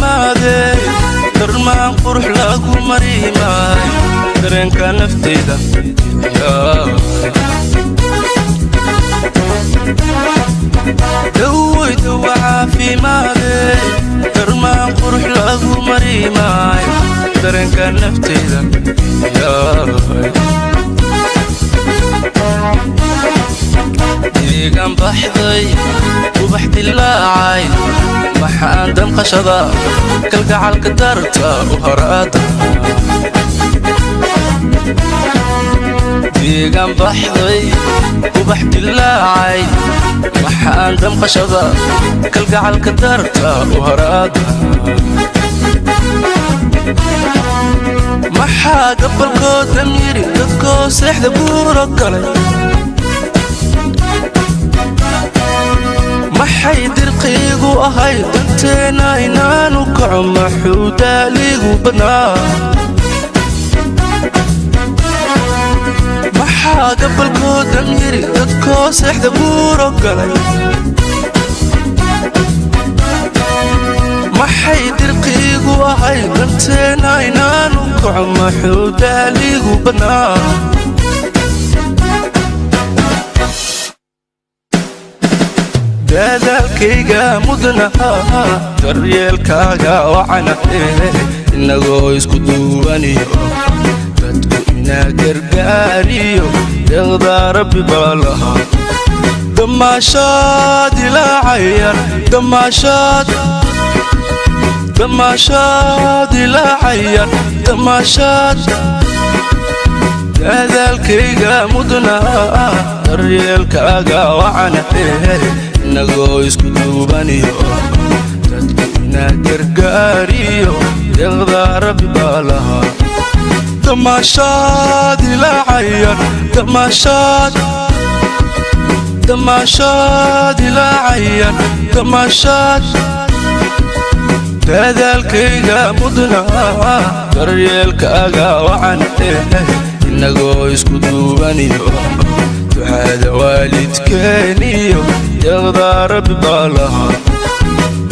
caafimaade darmaan qurux lagu mariimay dareenka naftayda dawey dawa caafimaade darmaan qurux lagu mariimay dareenka naftayda deegaan baxday ubax dilaacay maxaan damqashada kalgacalka darta u haraada deegaan baxday ubax dilaacay maxaan damqashada kalgacalka darta u haraada maxaa gabalkood damiiri dadkoo seexda buuro galay maxay dirqiigu ahay danteena inaanu kaco maxuu daaligu badnaa maxaa gabalkood damiiri dadkoo seexda buuro galay maxay dirqiigu ahay danteena inaanu kaco maxuu daaligu badnaa dadaalkayga mudnaha daryeelkaaga wacanahe inagoo isku duwaniyo dadku inaa gargaariyo deeqda rabbi baa lahaa damaashaad ilaacayan damaashaad ilaacayan damaashaad dadaalkayga mudnaha daryeelkaaga wacanahe inagoo isku duubaniyo dadku inaa gargaariyo deeqda rabbi baa lahaa damaashaad ilaacayan damaashaad ilaacayan damaashaad dadaalkayga mudnaha daryeelkaaga wacanahe inagoo isku duubaniyo ducada waalidkeeniyo deeqda rabbi baa lahaa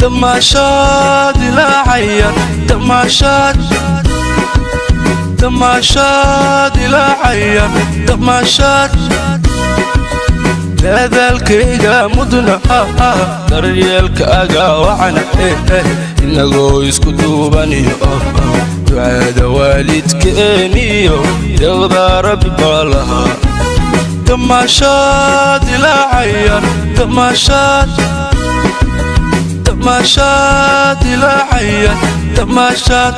damaashaad ilaacayan damaashaad ilaacayan damaashaad dadaalkayga mudnaha daryeelkaaga wacanahe inagoo isku duubaniyo ducada waalidkeeniyo deeqda rabbi baa lahaa damaashaad ilaacayan damaashaad ilaacayan damaashaad